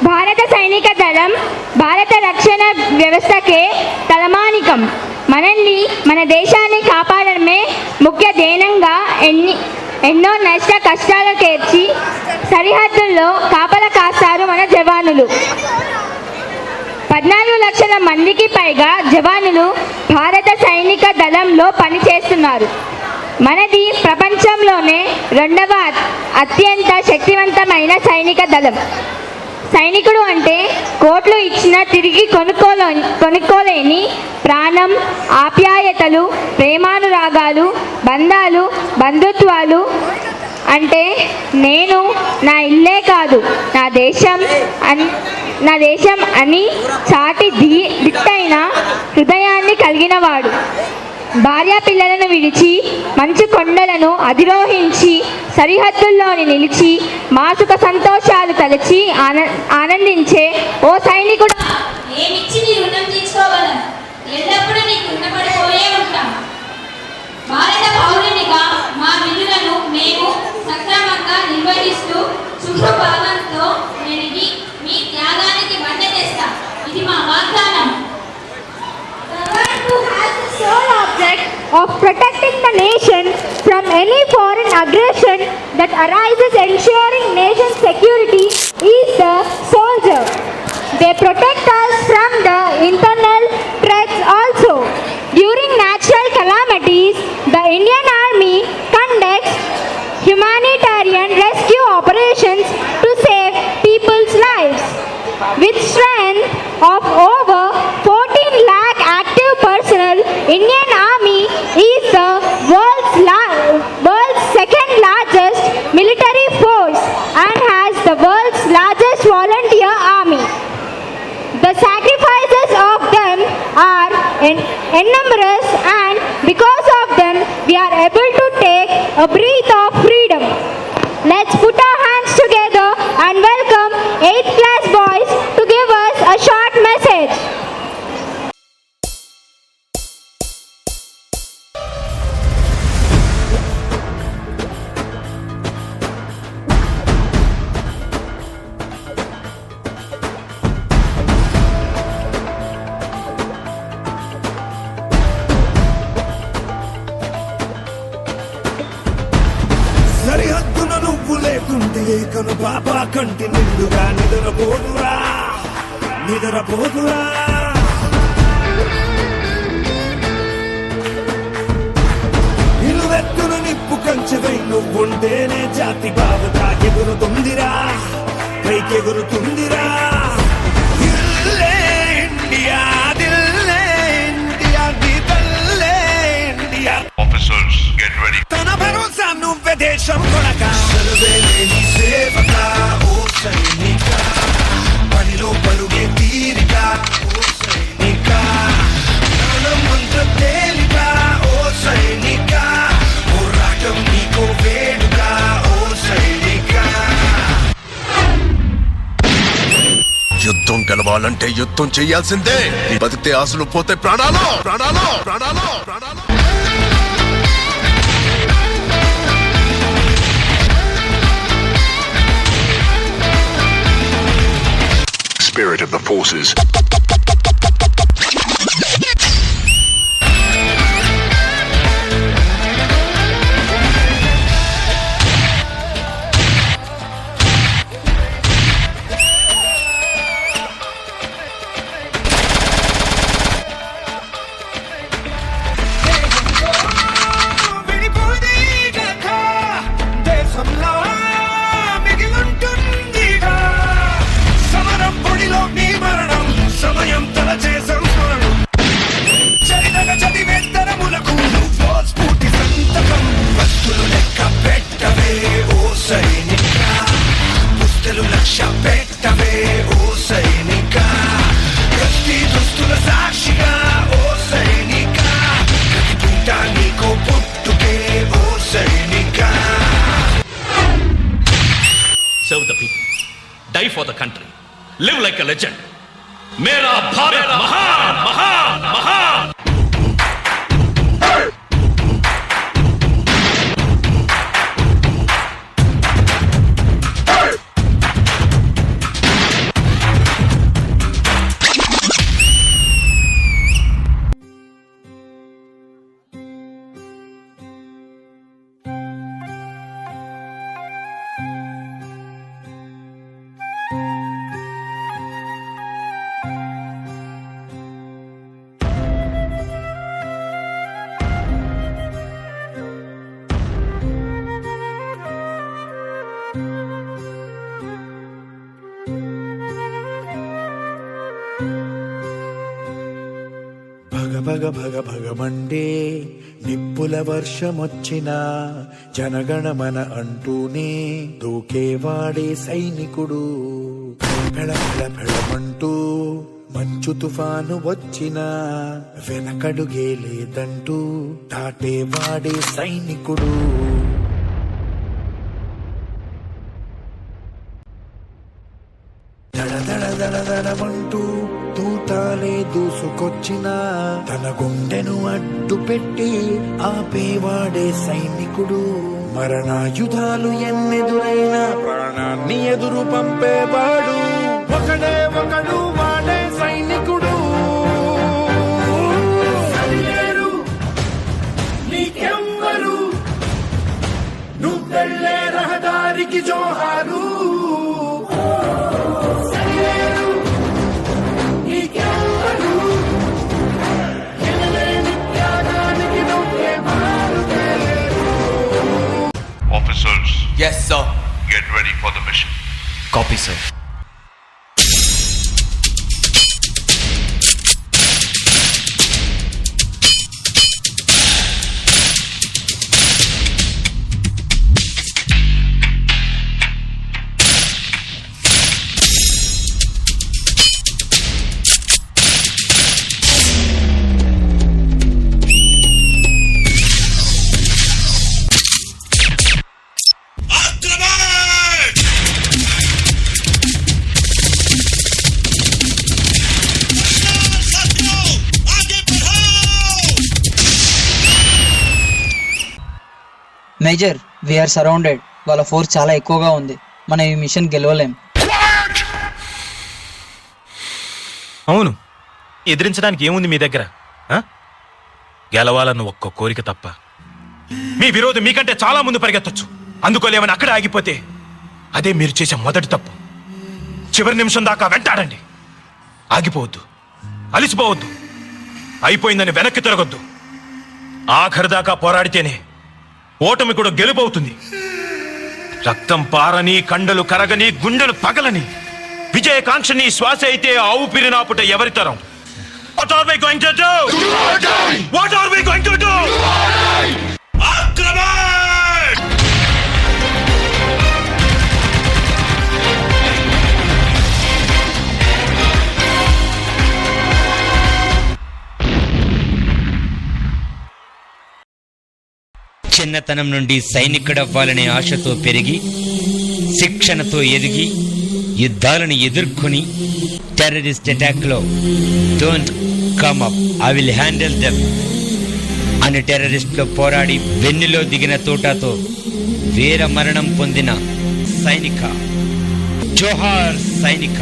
భారత సైనిక దళం భారత రక్షణ వ్యవస్థకే తలమానికం. మనల్ని, మన దేశాన్ని కాపాడడమే ముఖ్య ధ్యేయంగా ఎన్నో నష్ట కష్టాలు తీర్చి సరిహద్దుల్లో కాపలా కాస్తారు మన జవానులు. 14 లక్షల మందికి పైగా జవానులు భారత సైనిక దళంలో పనిచేస్తున్నారు. మనది ప్రపంచంలోనే 2వ అత్యంత శక్తివంతమైన సైనిక దళం. సైనికుడు అంటే కోట్లు ఇచ్చినా తిరిగి కొనుక్కోలేని ప్రాణం, ఆప్యాయతలు, ప్రేమానురాగాలు, బంధాలు, బంధుత్వాలు. అంటే నేను నా ఇల్లే కాదు నా దేశం అని చాటి దిట్టైన హృదయాన్ని కలిగినవాడు. భార్య పిల్లలను విడిచి మంచు కొండలను అధిరోహించి సరిహద్దుల్లోని నిలిచి మాసుక సంతోషాలు తలచి ఆనందించే ఓ సైనికుడు. ఏమిచ్చి నీ రుణం తీర్చుకోగలను? ఎల్లప్పుడూ నీకు రుణపడిపోయే ఉంటాం. భారత పౌరునిగా మా విధులను మేము సక్రమంగా నిర్వహిస్తూ శుభ్రభావంతో మెలిగి మీ త్యాగానికి వన్నె తెస్తా. ఇది మా వాగ్దానం. Sole object of protecting the nation from any foreign aggression that arises, ensuring nation security, is the soldier. They protect us from the internal threats also. During natural calamities, the Indian Army conducts humanitarian rescue operations to save people's lives. With strength of over 14 lakh active personnel, Indian Army is the world's second largest military force and has the world's largest volunteer army. The sacrifices of them are enormous, and because of them we are able to take a breath of freedom. Let's put our hands together and welcome 8th class boys to give us a short message. సరిహద్దున నువ్వు లేకుంటే కను బాబా కంటి నిండుగా నిద్రపోదురా. నిలువెత్తున నిప్పు కంచెవై నువ్వుంటేనే జాతి బావుగా ఎగురుతుందిరా, పైకెగురుతుందిరా. దిల్లే India, దిల్లే India, నీ తల్లే India. Officers, get ready. తన భరోసా నువ్వే దేశం కొనక. సర్వేలేని సేవక ఓ సైనిక, పనిలో పరుగే తీరిక ఓ సైనిక, ప్రాణం అంత తేలిక ఓ సైనిక, పోరాటం నీకో వేడుక ఓ సైనిక. యుద్ధం గెలవాలంటే యుద్ధం చెయ్యాల్సిందే. బతికితే ఆశలు పోతే ప్రాణాలు. Spirit of the forces. Serve the people, die for the country, live like a legend. Mera Bharat Mahan, Mahan, Mahan. భగ భగ భగమండే నిప్పుల వర్షమొచ్చినా జనగణమన అంటూనే దూకేవాడే సైనికుడు. ఫెళ ఫెళ ఫెళమంటూ మంచు తుఫాను వచ్చినా వెనకడుగే లేదంటూ దాటేవాడే సైనికుడు. దడ దడ దడ దడమంటూ తూటాలే దూసుకొచ్చినా తన గుండెను అడ్డు పెట్టి ఆపేవాడే సైనికుడు. మరణాయుధాలు ఎన్నెదురైనా ప్రాణాన్ని ఎదురు పంపేవాడు ఒకడే ఒకడు, వాడే సైనికుడు. సరిలేరు నీకెవ్వరు, నువ్వెళ్ళే రహదారికి జోహారు. సరిలేరు నీకెవ్వరు, ఎనలేని త్యాగానికి నువ్వే మారుతలేరు. Officers, Yes, sir. get ready for the mission. Copy, sir. Major, we are surrounded. వాళ్ళ ఫోర్స్ చాలా ఎక్కువగా ఉంది. మనం ఈ మిషన్ గెలవలేం. అవును, ఎదిరించడానికి ఏముంది మీ దగ్గర? గెలవాలన్న ఒక్క కోరిక తప్ప. మీ విరోధి మీకంటే చాలా ముందు పరిగెత్తొచ్చు. అందుకోలేమని అక్కడే ఆగిపోతే అదే మీరు చేసే మొదటి తప్పు. చివరి నిమిషం దాకా వెంటాడండి. ఆగిపోవద్దు, అలిసిపోవద్దు, అయిపోయిందని వెనక్కి తిరగొద్దు. ఆఖరి దాకా పోరాడితేనే ఓటమి కూడా గెలుపవుతుంది. రక్తం పారని, కండలు కరగని, గుండెలు పగలని విజయకాంక్షని శ్వాస అయితే ఆ ఊపిరి నాపుట ఎవరి తరం? What are we going to do? What are we going to do? ఆక్రమణ! చిన్నతనం నుండి సైనికుడవ్వాలనే ఆశతో పెరిగి, శిక్షణతో ఎదిగి, యుద్ధాలను ఎదుర్కొని టెర్రరిస్ట్ అటాక్ లో don't come up, I will handle them అని టెర్రరిస్ట్ లో పోరాడి వెన్నులో దిగిన తోటాతో వీర మరణం పొందిన సైనిక. జోహార్ సైనిక.